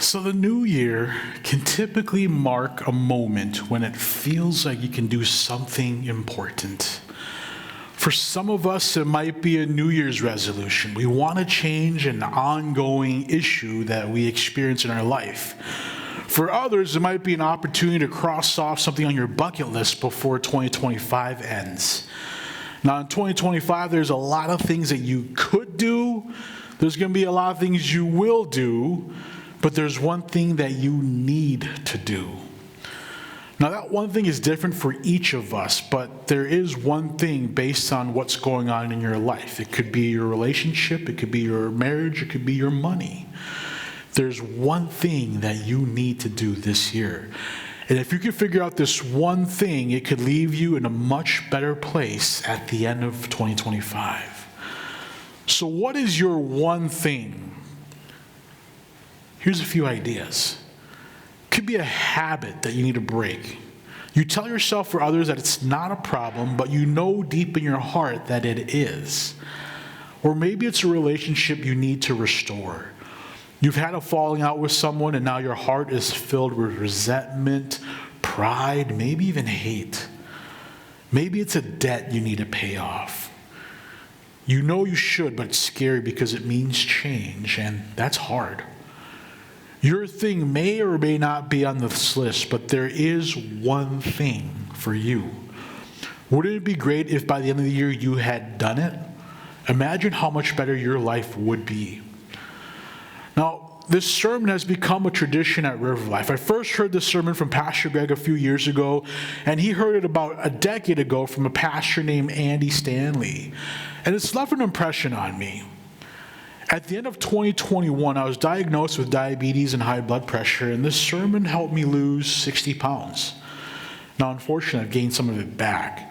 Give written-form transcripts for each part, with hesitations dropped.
So the new year can typically mark a moment when it feels like you can do something important. For some of us, it might be a New Year's resolution. We want to change an ongoing issue that we experience in our life. For others, it might be an opportunity to cross off something on your bucket list before 2025 ends. Now, in 2025, there's a lot of things that you could do. There's going to be a lot of things you will do. But there's one thing that you need to do. Now, that one thing is different for each of us, but there is one thing based on what's going on in your life. It could be your relationship, it could be your marriage, it could be your money. There's one thing that you need to do this year. And if you can figure out this one thing, it could leave you in a much better place at the end of 2025. So what is your one thing? Here's a few ideas. It could be a habit that you need to break. You tell yourself or others that it's not a problem, but you know deep in your heart that it is. Or maybe it's a relationship you need to restore. You've had a falling out with someone and now your heart is filled with resentment, pride, maybe even hate. Maybe it's a debt you need to pay off. You know you should, but it's scary because it means change, and that's hard. Your thing may or may not be on this list, but there is one thing for you. Wouldn't it be great if by the end of the year you had done it? Imagine how much better your life would be. Now, this sermon has become a tradition at RiverLife. I first heard this sermon from Pastor Greg a few years ago, and he heard it about a decade ago from a pastor named Andy Stanley. And it's left an impression on me. At the end of 2021, I was diagnosed with diabetes and high blood pressure, and this sermon helped me lose 60 pounds. Now, unfortunately, I've gained some of it back.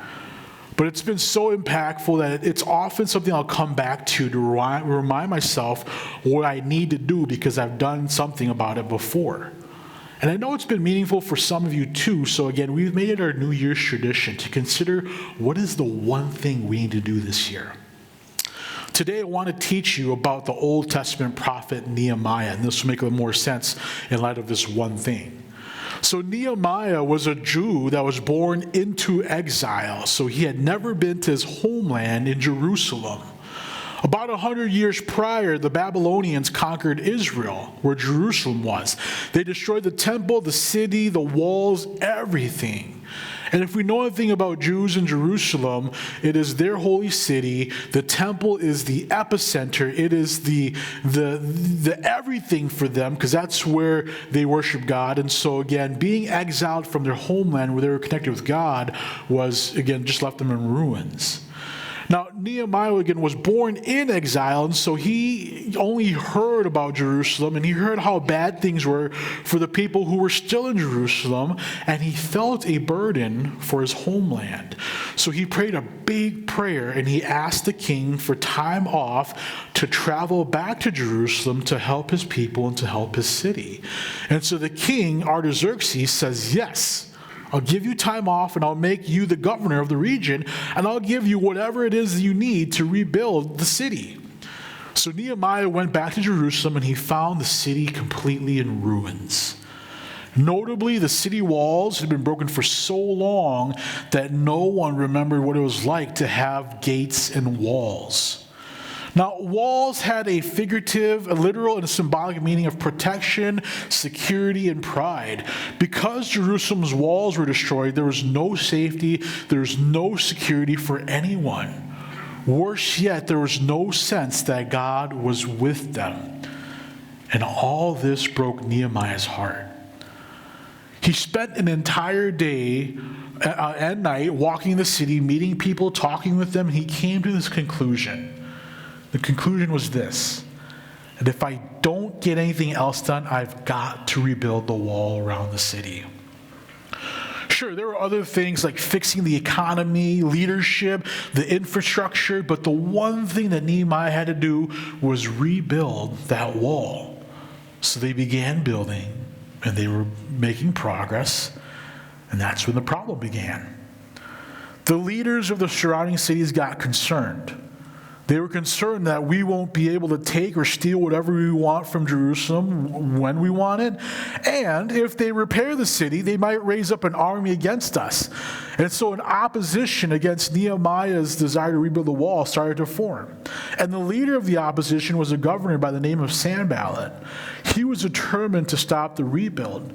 But it's been so impactful that it's often something I'll come back to remind myself what I need to do because I've done something about it before. And I know it's been meaningful for some of you too, so again, we've made it our New Year's tradition to consider what is the one thing we need to do this year. Today, I want to teach you about the Old Testament prophet Nehemiah, and this will make a little more sense in light of this one thing. So Nehemiah was a Jew that was born into exile, so he had never been to his homeland in Jerusalem. About 100 years prior, the Babylonians conquered Israel, where Jerusalem was. They destroyed the temple, the city, the walls, everything. And if we know anything about Jews in Jerusalem, it is their holy city. The temple is the epicenter. It is the everything for them because that's where they worship God. And so again, being exiled from their homeland where they were connected with God was, again, just left them in ruins. Now, Nehemiah, again, was born in exile, and so he only heard about Jerusalem, and he heard how bad things were for the people who were still in Jerusalem, and he felt a burden for his homeland. So he prayed a big prayer, and he asked the king for time off to travel back to Jerusalem to help his people and to help his city. And so the king, Artaxerxes, says, yes, I'll give you time off and I'll make you the governor of the region and I'll give you whatever it is you need to rebuild the city. So Nehemiah went back to Jerusalem and he found the city completely in ruins. Notably, the city walls had been broken for so long that no one remembered what it was like to have gates and walls. Now, walls had a figurative, a literal, and a symbolic meaning of protection, security, and pride. Because Jerusalem's walls were destroyed, there was no safety, there was no security for anyone. Worse yet, there was no sense that God was with them. And all this broke Nehemiah's heart. He spent an entire day and night walking the city, meeting people, talking with them, and he came to this conclusion. The conclusion was this, that if I don't get anything else done, I've got to rebuild the wall around the city. Sure, there were other things like fixing the economy, leadership, the infrastructure, but the one thing that Nehemiah had to do was rebuild that wall. So they began building, and they were making progress, and that's when the problem began. The leaders of the surrounding cities got concerned. They were concerned that we won't be able to take or steal whatever we want from Jerusalem when we want it. And if they repair the city, they might raise up an army against us. And so an opposition against Nehemiah's desire to rebuild the wall started to form. And the leader of the opposition was a governor by the name of Sanballat. He was determined to stop the rebuild.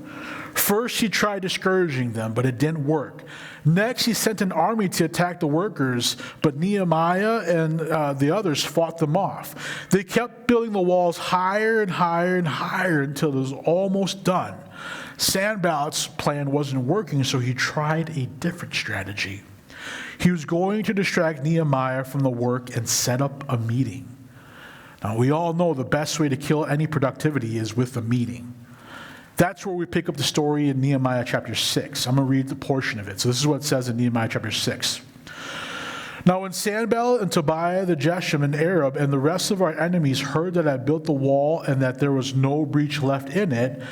First, he tried discouraging them, but it didn't work. Next, he sent an army to attack the workers, but Nehemiah and the others fought them off. They kept building the walls higher and higher and higher until it was almost done. Sanballat's plan wasn't working, so he tried a different strategy. He was going to distract Nehemiah from the work and set up a meeting. Now, we all know the best way to kill any productivity is with a meeting. That's where we pick up the story in Nehemiah chapter 6. I'm going to read the portion of it. So this is what it says in Nehemiah chapter 6. Now when Sanballat and Tobiah the Geshem, an Arab, and the rest of our enemies heard that I built the wall and that there was no breach left in it,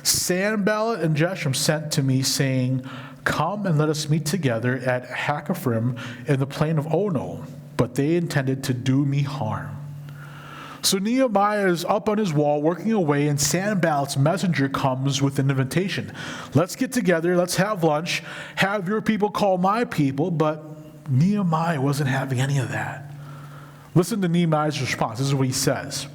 Sanballat and Geshem sent to me, saying, "Come and let us meet together at Hakkaphrim in the plain of Ono." But they intended to do me harm. So Nehemiah is up on his wall working away, and Sanballat's messenger comes with an invitation. Let's get together, let's have lunch, have your people call my people, but Nehemiah wasn't having any of that. Listen to Nehemiah's response. This is what he says.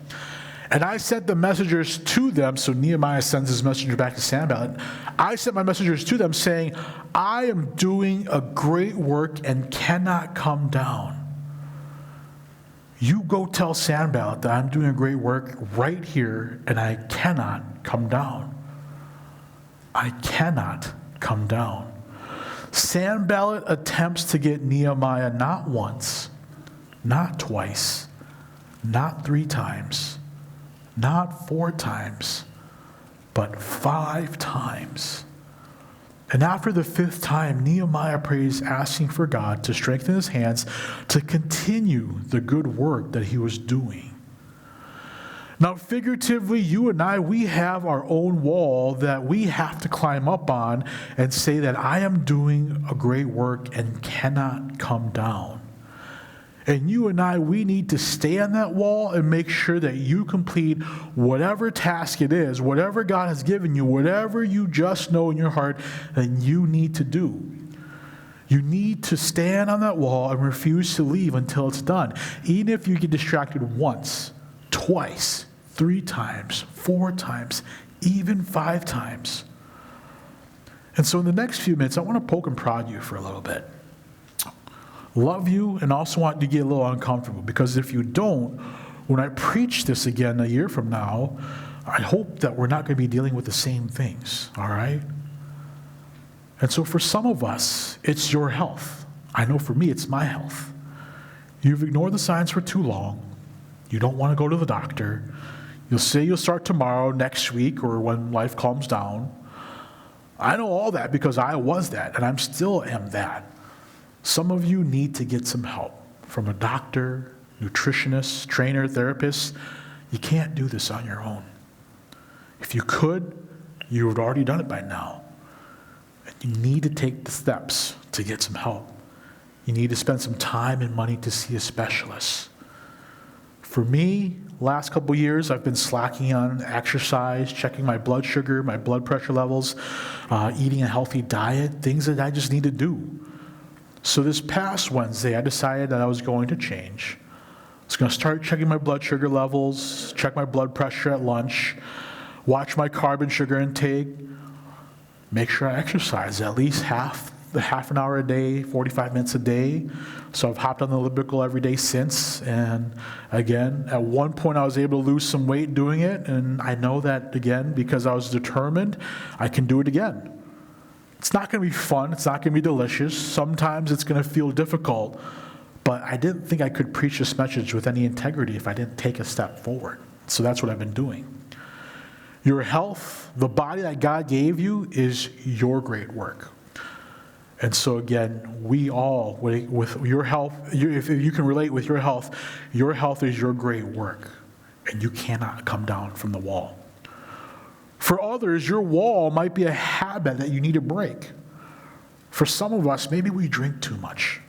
And I sent the messengers to them, so Nehemiah sends his messenger back to Sanballat. I sent my messengers to them saying, I am doing a great work and cannot come down. You go tell Sanballat that I'm doing a great work right here and I cannot come down. I cannot come down. Sanballat attempts to get Nehemiah not once, not twice, not 3 times, not 4 times, but 5 times. And after the 5th time, Nehemiah prays, asking for God to strengthen his hands to continue the good work that he was doing. Now, figuratively, you and I, we have our own wall that we have to climb up on and say that I am doing a great work and cannot come down. And you and I, we need to stay on that wall and make sure that you complete whatever task it is, whatever God has given you, whatever you just know in your heart that you need to do. You need to stand on that wall and refuse to leave until it's done. Even if you get distracted once, twice, 3 times, 4 times, even 5 times. And so in the next few minutes, I want to poke and prod you for a little bit. Love you and also want to get a little uncomfortable, because if you don't, when I preach this again a year from now, I hope that we're not going to be dealing with the same things, all right? And so for some of us, it's your health. I know for me, it's my health. You've ignored the signs for too long. You don't want to go to the doctor. You'll say you'll start tomorrow, next week, or when life calms down. I know all that because I was that, and I still am that. Some of you need to get some help from a doctor, nutritionist, trainer, therapist. You can't do this on your own. If you could, you would have already done it by now. And you need to take the steps to get some help. You need to spend some time and money to see a specialist. For me, last couple years, I've been slacking on exercise, checking my blood sugar, my blood pressure levels, eating a healthy diet, things that I just need to do. So this past Wednesday, I decided that I was going to change. I was going to start checking my blood sugar levels, check my blood pressure at lunch, watch my carb and sugar intake, make sure I exercise at least half an hour a day, 45 minutes a day. So I've hopped on the elliptical every day since. And again, at one point I was able to lose some weight doing it. And I know that, again, because I was determined, I can do it again. It's not going to be fun. It's not going to be delicious. Sometimes it's going to feel difficult. But I didn't think I could preach this message with any integrity if I didn't take a step forward. So that's what I've been doing. Your health, the body that God gave you, is your great work. And so again, we all, with your health, if you can relate with your health is your great work. And you cannot come down from the wall. For others, your wall might be a habit that you need to break. For some of us, maybe we drink too much.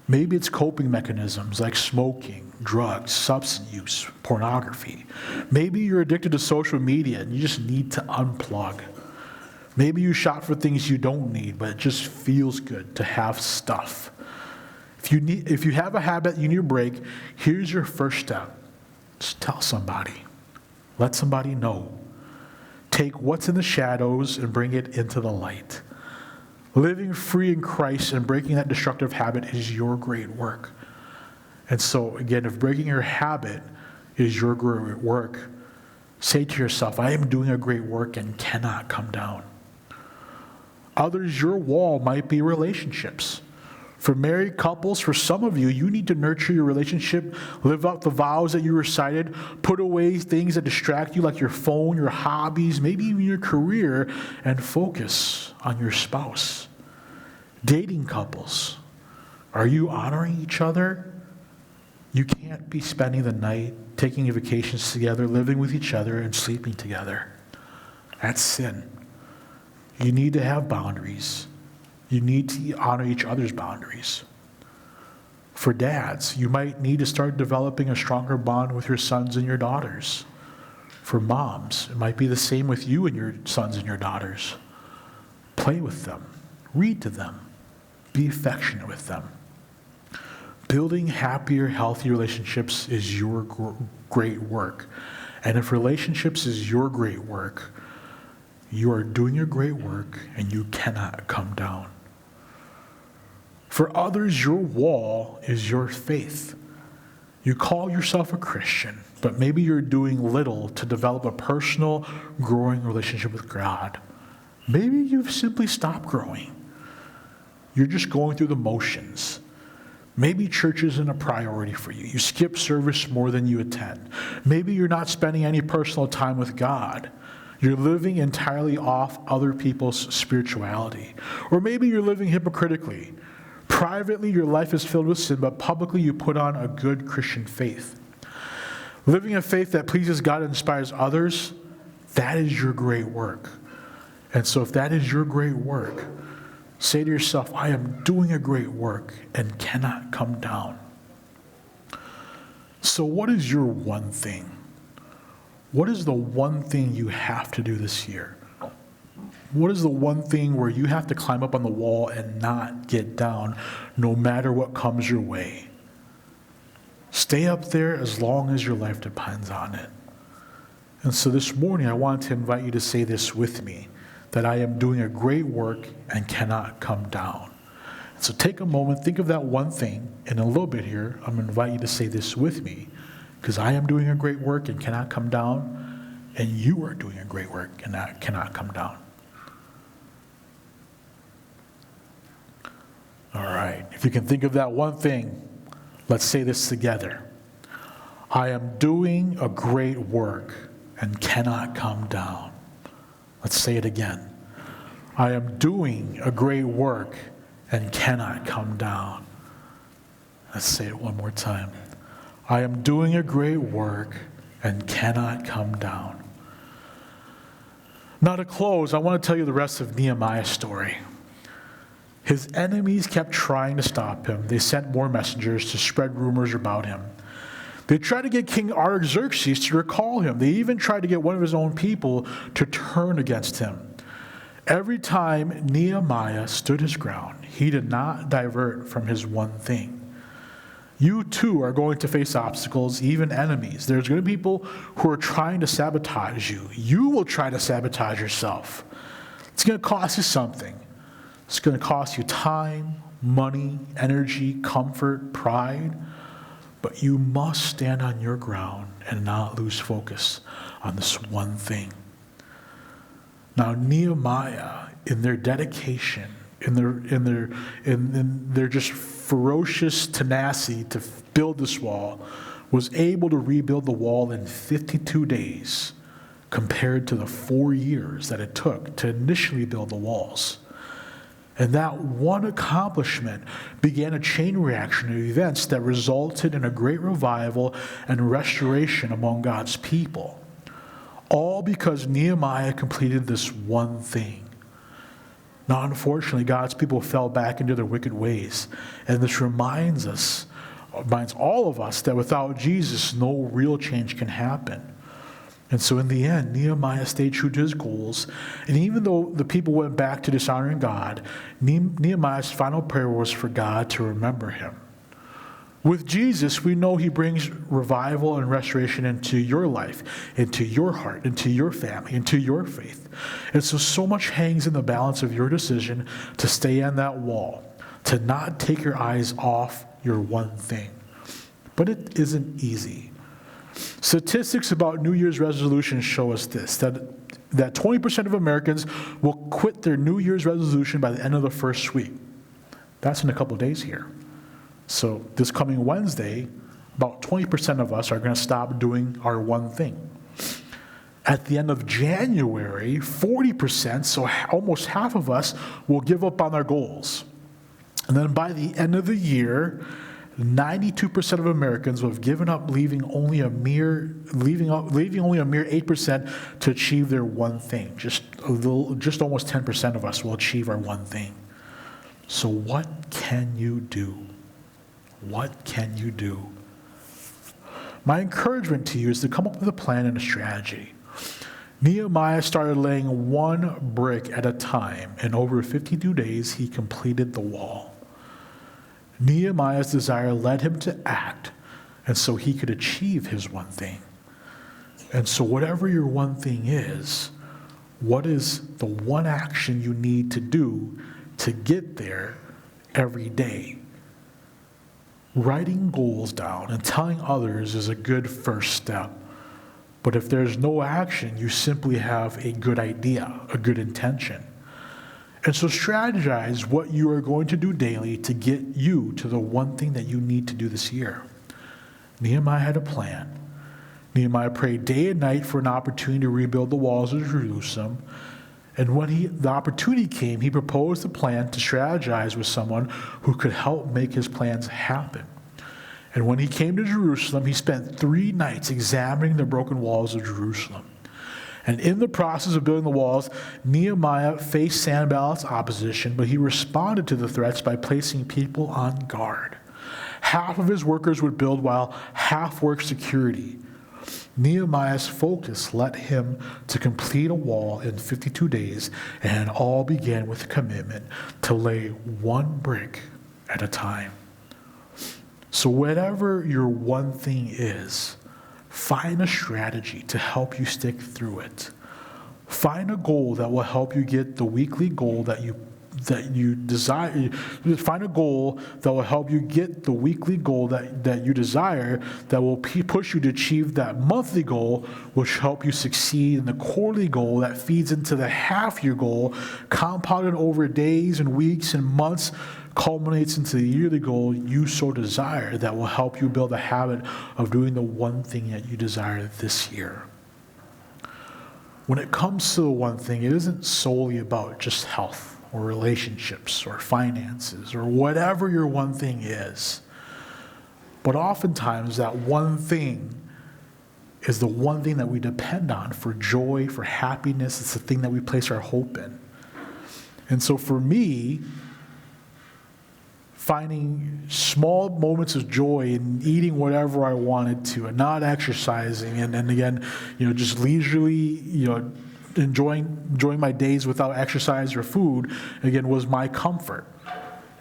Maybe it's coping mechanisms like smoking, drugs, substance use, pornography. Maybe you're addicted to social media and you just need to unplug. Maybe you shop for things you don't need, but it just feels good to have stuff. If you have a habit you need a break, here's your first step. Just tell somebody. Let somebody know. Take what's in the shadows and bring it into the light. Living free in Christ and breaking that destructive habit is your great work. And so, again, if breaking your habit is your great work, say to yourself, I am doing a great work and cannot come down. Others, your wall might be relationships. For married couples, for some of you, you need to nurture your relationship, live up the vows that you recited, put away things that distract you like your phone, your hobbies, maybe even your career, and focus on your spouse. Dating couples, are you honoring each other? You can't be spending the night, taking vacations together, living with each other, and sleeping together. That's sin. You need to have boundaries. You need to honor each other's boundaries. For dads, you might need to start developing a stronger bond with your sons and your daughters. For moms, it might be the same with you and your sons and your daughters. Play with them. Read to them. Be affectionate with them. Building happier, healthy relationships is your great work. And if relationships is your great work, you are doing your great work and you cannot come down. For others, your wall is your faith. You call yourself a Christian, but maybe you're doing little to develop a personal, growing relationship with God. Maybe you've simply stopped growing. You're just going through the motions. Maybe church isn't a priority for you. You skip service more than you attend. Maybe you're not spending any personal time with God. You're living entirely off other people's spirituality. Or maybe you're living hypocritically. Privately, your life is filled with sin, but publicly you put on a good Christian faith. Living a faith that pleases God and inspires others, that is your great work. And so if that is your great work, say to yourself, I am doing a great work and cannot come down. So what is your one thing? What is the one thing you have to do this year? What is the one thing where you have to climb up on the wall and not get down no matter what comes your way? Stay up there as long as your life depends on it. And so this morning I want to invite you to say this with me, that I am doing a great work and cannot come down. So take a moment, think of that one thing, and in a little bit here, I'm going to invite you to say this with me, because I am doing a great work and cannot come down, and you are doing a great work and that cannot come down. All right, if you can think of that one thing, let's say this together. I am doing a great work and cannot come down. Let's say it again. I am doing a great work and cannot come down. Let's say it one more time. I am doing a great work and cannot come down. Now to close, I want to tell you the rest of Nehemiah's story. His enemies kept trying to stop him. They sent more messengers to spread rumors about him. They tried to get King Artaxerxes to recall him. They even tried to get one of his own people to turn against him. Every time Nehemiah stood his ground, he did not divert from his one thing. You too are going to face obstacles, even enemies. There's going to be people who are trying to sabotage you. You will try to sabotage yourself. It's going to cost you something. It's going to cost you time, money, energy, comfort, pride. But you must stand on your ground and not lose focus on this one thing. Now, Nehemiah, in their dedication, in their just ferocious tenacity to build this wall, was able to rebuild the wall in 52 days compared to the 4 years that it took to initially build the walls. And that one accomplishment began a chain reaction of events that resulted in a great revival and restoration among God's people. All because Nehemiah completed this one thing. Now, unfortunately, God's people fell back into their wicked ways. And this reminds all of us that without Jesus, no real change can happen. And so in the end, Nehemiah stayed true to his goals. And even though the people went back to dishonoring God, Nehemiah's final prayer was for God to remember him. With Jesus, we know he brings revival and restoration into your life, into your heart, into your family, into your faith. And so much hangs in the balance of your decision to stay on that wall, to not take your eyes off your one thing. But it isn't easy. Statistics about New Year's resolutions show us this, that 20% of Americans will quit their New Year's resolution by the end of the first week. That's in a couple of days here. So this coming Wednesday, about 20% of us are going to stop doing our one thing. At the end of January, 40%, so almost half of us, will give up on our goals. And then by the end of the year, 92% of Americans will have given up, leaving only a mere 8% to achieve their one thing. Just almost 10% of us will achieve our one thing. So what can you do? What can you do? My encouragement to you is to come up with a plan and a strategy. Nehemiah started laying one brick at a time, and over 52 days he completed the wall. Nehemiah's desire led him to act, and so he could achieve his one thing. And so whatever your one thing is, what is the one action you need to do to get there every day? Writing goals down and telling others is a good first step. But if there's no action, you simply have a good idea, a good intention. And so strategize what you are going to do daily to get you to the one thing that you need to do this year. Nehemiah had a plan. Nehemiah prayed day and night for an opportunity to rebuild the walls of Jerusalem. And when the opportunity came, he proposed a plan to strategize with someone who could help make his plans happen. And when he came to Jerusalem, he spent 3 nights examining the broken walls of Jerusalem. And in the process of building the walls, Nehemiah faced Sanballat's opposition, but he responded to the threats by placing people on guard. Half of his workers would build while half worked security. Nehemiah's focus led him to complete a wall in 52 days, and it all began with a commitment to lay one brick at a time. So whatever your one thing is, find a strategy to help you stick through it. Find a goal that will help you get the weekly goal that you desire. Find a goal that will help you get the weekly goal that you desire, that will push you to achieve that monthly goal, which help you succeed in the quarterly goal that feeds into the half-year goal, compounded over days and weeks and months, culminates into the yearly goal you so desire, that will help you build a habit of doing the one thing that you desire this year. When it comes to the one thing, it isn't solely about just health or relationships or finances or whatever your one thing is. But oftentimes that one thing is the one thing that we depend on for joy, for happiness. It's the thing that we place our hope in. And so for me, finding small moments of joy in eating whatever I wanted to and not exercising, and again, just leisurely, enjoying my days without exercise or food, again, was my comfort.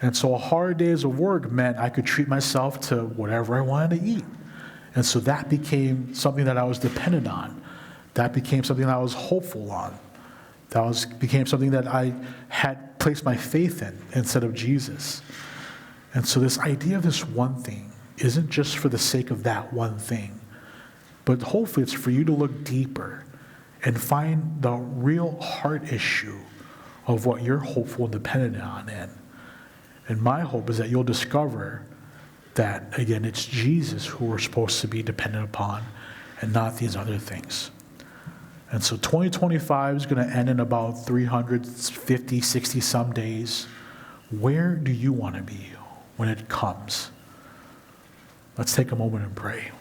And so hard days of work meant I could treat myself to whatever I wanted to eat. And so that became something that I was dependent on. That became something that I was hopeful on. Became something that I had placed my faith in instead of Jesus. And so this idea of this one thing isn't just for the sake of that one thing, but hopefully it's for you to look deeper and find the real heart issue of what you're hopeful and dependent on in. And my hope is that you'll discover that, again, it's Jesus who we're supposed to be dependent upon and not these other things. And so 2025 is going to end in about 350, 60 some days. Where do you want to be when it comes? Let's take a moment and pray.